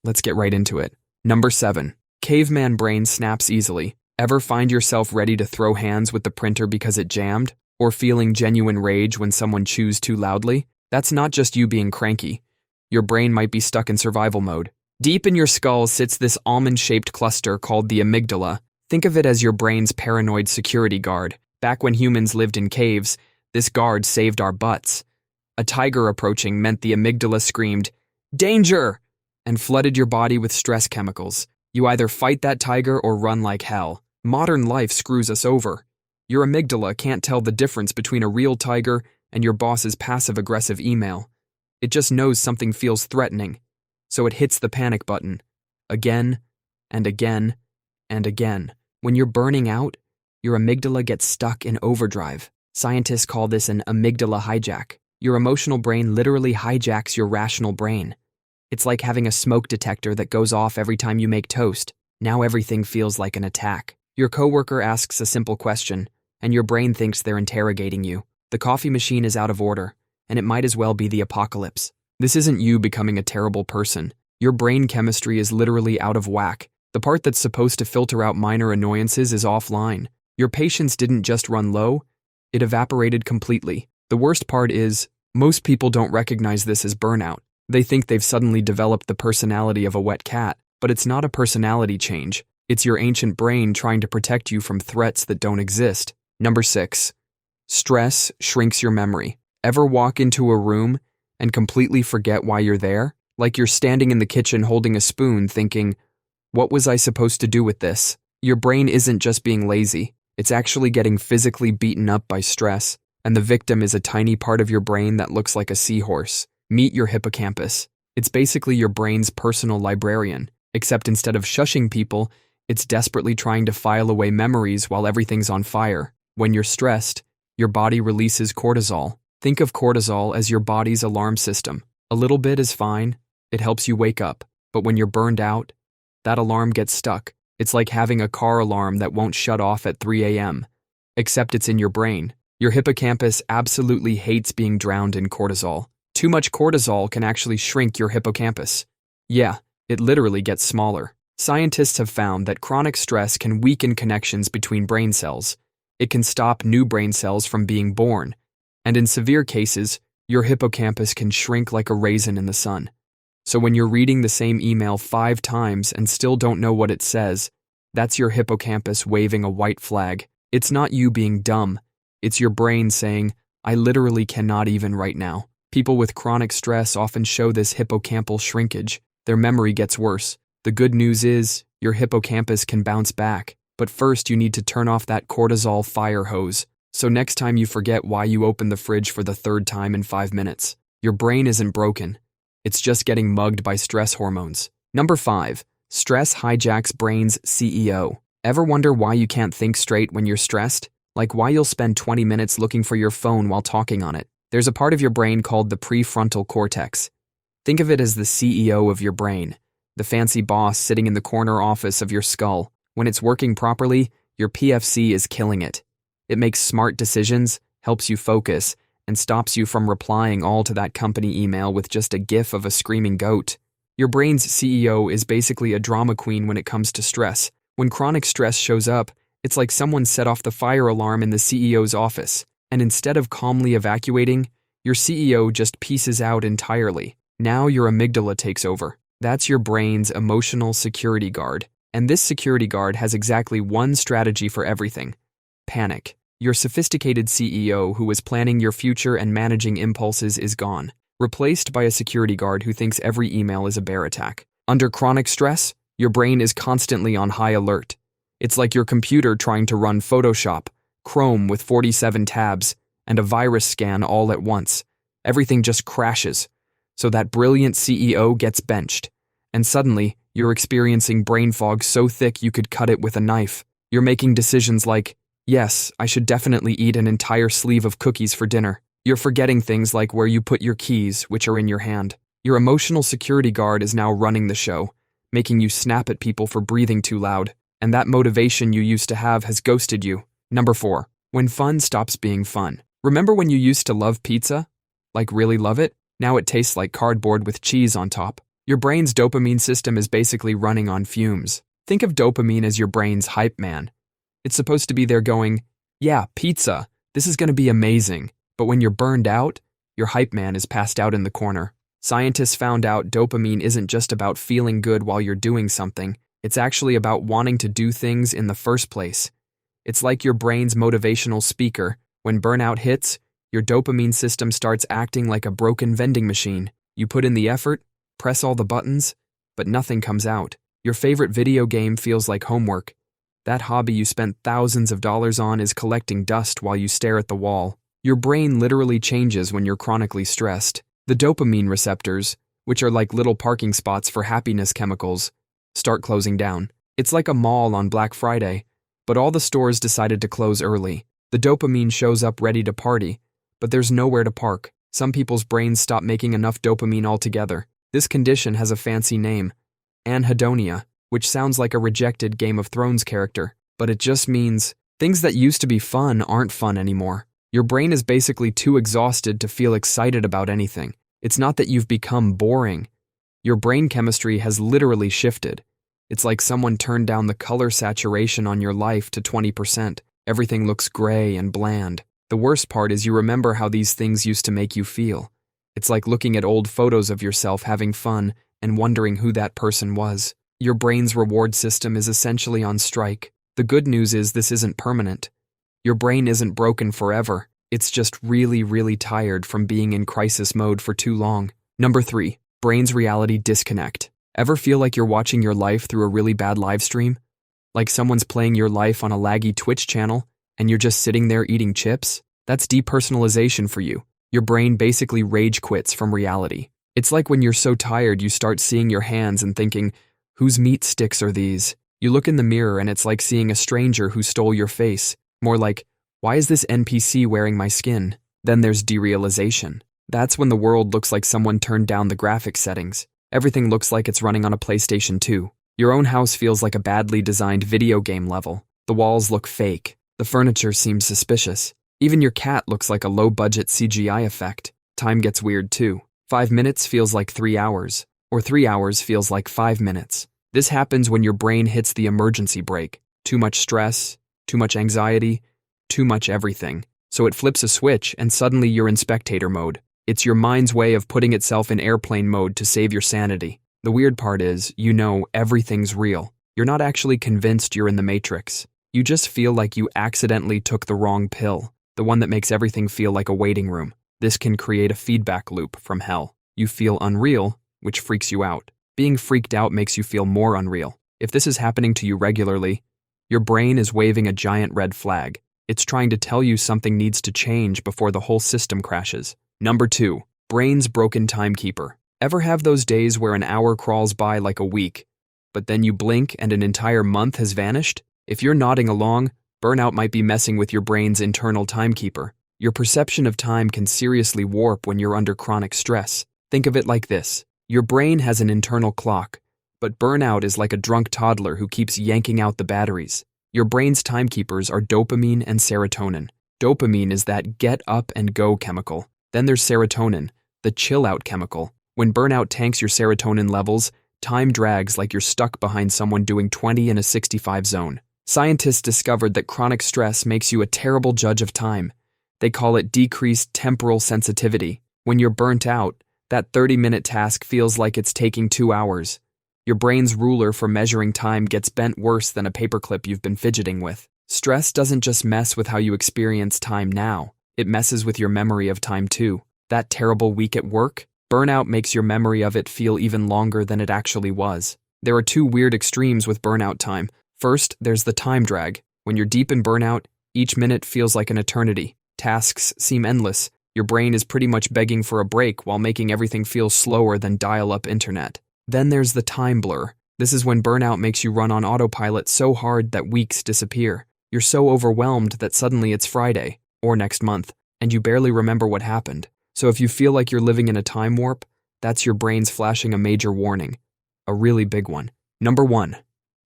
let's get right into it. Number 7. Caveman brain snaps easily. Ever find yourself ready to throw hands with the printer because it jammed? Or feeling genuine rage when someone chews too loudly? That's not just you being cranky. Your brain might be stuck in survival mode. Deep in your skull sits this almond-shaped cluster called the amygdala. Think of it as your brain's paranoid security guard. Back when humans lived in caves, this guard saved our butts. A tiger approaching meant the amygdala screamed, "Danger!" and flooded your body with stress chemicals. You either fight that tiger or run like hell. Modern life screws us over. Your amygdala can't tell the difference between a real tiger and your boss's passive-aggressive email. It just knows something feels threatening, so it hits the panic button. Again, and again, and again. When you're burning out, your amygdala gets stuck in overdrive. Scientists call this an amygdala hijack. Your emotional brain literally hijacks your rational brain. It's like having a smoke detector that goes off every time you make toast. Now everything feels like an attack. Your coworker asks a simple question, and your brain thinks they're interrogating you. The coffee machine is out of order, and it might as well be the apocalypse. This isn't you becoming a terrible person. Your brain chemistry is literally out of whack. The part that's supposed to filter out minor annoyances is offline. Your patience didn't just run low, it evaporated completely. The worst part is, most people don't recognize this as burnout. They think they've suddenly developed the personality of a wet cat, but it's not a personality change. It's your ancient brain trying to protect you from threats that don't exist. Number 6. Stress shrinks your memory. Ever walk into a room and completely forget why you're there? Like you're standing in the kitchen holding a spoon thinking, what was I supposed to do with this? Your brain isn't just being lazy. It's actually getting physically beaten up by stress, and the victim is a tiny part of your brain that looks like a seahorse. Meet your hippocampus. It's basically your brain's personal librarian, except instead of shushing people, it's desperately trying to file away memories while everything's on fire. When you're stressed, your body releases cortisol. Think of cortisol as your body's alarm system. A little bit is fine. It helps you wake up. But when you're burned out, that alarm gets stuck. It's like having a car alarm that won't shut off at 3 a.m. Except it's in your brain. Your hippocampus absolutely hates being drowned in cortisol. Too much cortisol can actually shrink your hippocampus. Yeah, it literally gets smaller. Scientists have found that chronic stress can weaken connections between brain cells. It can stop new brain cells from being born. And in severe cases, your hippocampus can shrink like a raisin in the sun. So when you're reading the same email 5 times and still don't know what it says, that's your hippocampus waving a white flag. It's not you being dumb. It's your brain saying, I literally cannot even right now. People with chronic stress often show this hippocampal shrinkage. Their memory gets worse. The good news is, your hippocampus can bounce back. But first you need to turn off that cortisol fire hose. So next time you forget why you opened the fridge for the 3rd time in 5 minutes. Your brain isn't broken. It's just getting mugged by stress hormones. Number 5. Stress hijacks brain's CEO. Ever wonder why you can't think straight when you're stressed? Like why you'll spend 20 minutes looking for your phone while talking on it. There's a part of your brain called the prefrontal cortex. Think of it as the CEO of your brain, the fancy boss sitting in the corner office of your skull. When it's working properly, your PFC is killing it. It makes smart decisions, helps you focus, and stops you from replying all to that company email with just a gif of a screaming goat. Your brain's CEO is basically a drama queen when it comes to stress. When chronic stress shows up, it's like someone set off the fire alarm in the CEO's office, and instead of calmly evacuating, your CEO just pieces out entirely. Now your amygdala takes over. That's your brain's emotional security guard. And this security guard has exactly one strategy for everything: panic. Your sophisticated CEO who was planning your future and managing impulses is gone, replaced by a security guard who thinks every email is a bear attack. Under chronic stress, your brain is constantly on high alert. It's like your computer trying to run Photoshop, Chrome with 47 tabs, and a virus scan all at once. Everything just crashes. So that brilliant CEO gets benched. And suddenly, you're experiencing brain fog so thick you could cut it with a knife. You're making decisions like, yes, I should definitely eat an entire sleeve of cookies for dinner. You're forgetting things like where you put your keys, which are in your hand. Your emotional security guard is now running the show, making you snap at people for breathing too loud. And that motivation you used to have has ghosted you. Number 4. When fun stops being fun. Remember when you used to love pizza? Like really love it? Now it tastes like cardboard with cheese on top. Your brain's dopamine system is basically running on fumes. Think of dopamine as your brain's hype man. It's supposed to be there going, yeah, pizza, this is going to be amazing. But when you're burned out, your hype man is passed out in the corner. Scientists found out dopamine isn't just about feeling good while you're doing something. It's actually about wanting to do things in the first place. It's like your brain's motivational speaker. When burnout hits, your dopamine system starts acting like a broken vending machine. You put in the effort, press all the buttons, but nothing comes out. Your favorite video game feels like homework. That hobby you spent thousands of dollars on is collecting dust while you stare at the wall. Your brain literally changes when you're chronically stressed. The dopamine receptors, which are like little parking spots for happiness chemicals, start closing down. It's like a mall on Black Friday, but all the stores decided to close early. The dopamine shows up ready to party, but there's nowhere to park. Some people's brains stop making enough dopamine altogether. This condition has a fancy name, anhedonia, which sounds like a rejected Game of Thrones character, but it just means things that used to be fun aren't fun anymore. Your brain is basically too exhausted to feel excited about anything. It's not that you've become boring. Your brain chemistry has literally shifted. It's like someone turned down the color saturation on your life to 20%. Everything looks gray and bland. The worst part is you remember how these things used to make you feel. It's like looking at old photos of yourself having fun and wondering who that person was. Your brain's reward system is essentially on strike. The good news is this isn't permanent. Your brain isn't broken forever. It's just really, really tired from being in crisis mode for too long. Number 3, brain's reality disconnect. Ever feel like you're watching your life through a really bad live stream? Like someone's playing your life on a laggy Twitch channel and you're just sitting there eating chips? That's depersonalization for you. Your brain basically rage quits from reality. It's like when you're so tired you start seeing your hands and thinking, whose meat sticks are these? You look in the mirror and it's like seeing a stranger who stole your face. More like, why is this NPC wearing my skin? Then there's derealization. That's when the world looks like someone turned down the graphics settings. Everything looks like it's running on a PlayStation 2. Your own house feels like a badly designed video game level. The walls look fake. The furniture seems suspicious. Even your cat looks like a low-budget CGI effect. Time gets weird too. 5 minutes feels like 3 hours, or 3 hours feels like 5 minutes. This happens when your brain hits the emergency brake. Too much stress, too much anxiety, too much everything. So it flips a switch and suddenly you're in spectator mode. It's your mind's way of putting itself in airplane mode to save your sanity. The weird part is, you know everything's real. You're not actually convinced you're in the Matrix. You just feel like you accidentally took the wrong pill, the one that makes everything feel like a waiting room. This can create a feedback loop from hell. You feel unreal, which freaks you out. Being freaked out makes you feel more unreal. If this is happening to you regularly, your brain is waving a giant red flag. It's trying to tell you something needs to change before the whole system crashes. Number 2, brain's broken timekeeper. Ever have those days where an hour crawls by like a week, but then you blink and an entire month has vanished? If you're nodding along, burnout might be messing with your brain's internal timekeeper. Your perception of time can seriously warp when you're under chronic stress. Think of it like this. Your brain has an internal clock, but burnout is like a drunk toddler who keeps yanking out the batteries. Your brain's timekeepers are dopamine and serotonin. Dopamine is that get up and go chemical. Then there's serotonin, the chill out chemical. When burnout tanks your serotonin levels, time drags like you're stuck behind someone doing 20 in a 65 zone. Scientists discovered that chronic stress makes you a terrible judge of time. They call it decreased temporal sensitivity. When you're burnt out, that 30-minute task feels like it's taking 2 hours. Your brain's ruler for measuring time gets bent worse than a paperclip you've been fidgeting with. Stress doesn't just mess with how you experience time now. It messes with your memory of time too. That terrible week at work? Burnout makes your memory of it feel even longer than it actually was. There are 2 weird extremes with burnout time. First, there's the time drag. When you're deep in burnout, each minute feels like an eternity. Tasks seem endless. Your brain is pretty much begging for a break while making everything feel slower than dial-up internet. Then there's the time blur. This is when burnout makes you run on autopilot so hard that weeks disappear. You're so overwhelmed that suddenly it's Friday, or next month, and you barely remember what happened. So if you feel like you're living in a time warp, that's your brain's flashing a major warning. A really big one. Number 1,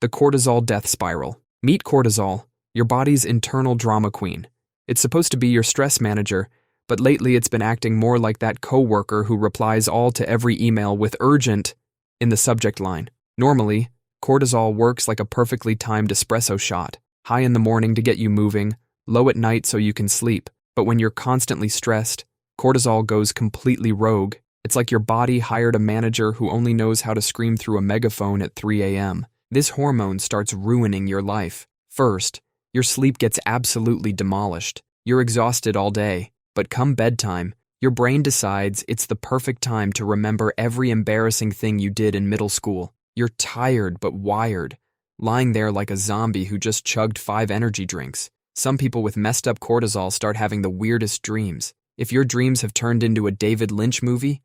the cortisol death spiral. Meet cortisol, your body's internal drama queen. It's supposed to be your stress manager, but lately it's been acting more like that coworker who replies all to every email with urgent in the subject line. Normally, cortisol works like a perfectly timed espresso shot, high in the morning to get you moving, low at night so you can sleep. But when you're constantly stressed, cortisol goes completely rogue. It's like your body hired a manager who only knows how to scream through a megaphone at 3 a.m. This hormone starts ruining your life. First, your sleep gets absolutely demolished. You're exhausted all day, but come bedtime, your brain decides it's the perfect time to remember every embarrassing thing you did in middle school. You're tired but wired, lying there like a zombie who just chugged 5 energy drinks. Some people with messed up cortisol start having the weirdest dreams. If your dreams have turned into a David Lynch movie,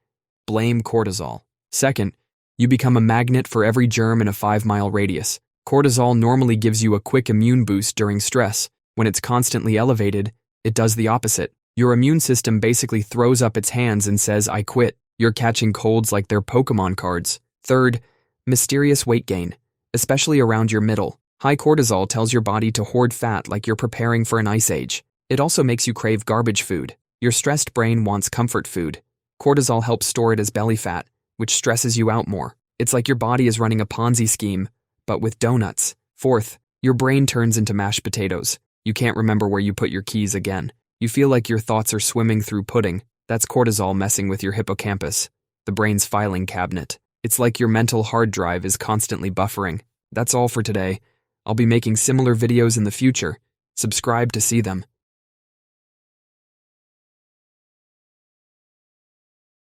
blame cortisol. Second, you become a magnet for every germ in a 5-mile radius. Cortisol normally gives you a quick immune boost during stress. When it's constantly elevated, it does the opposite. Your immune system basically throws up its hands and says, "I quit." You're catching colds like they're Pokemon cards. Third, mysterious weight gain, especially around your middle. High cortisol tells your body to hoard fat like you're preparing for an ice age. It also makes you crave garbage food. Your stressed brain wants comfort food. Cortisol helps store it as belly fat, which stresses you out more. It's like your body is running a Ponzi scheme, but with donuts. Fourth, your brain turns into mashed potatoes. You can't remember where you put your keys again. You feel like your thoughts are swimming through pudding. That's cortisol messing with your hippocampus, the brain's filing cabinet. It's like your mental hard drive is constantly buffering. That's all for today. I'll be making similar videos in the future. Subscribe to see them.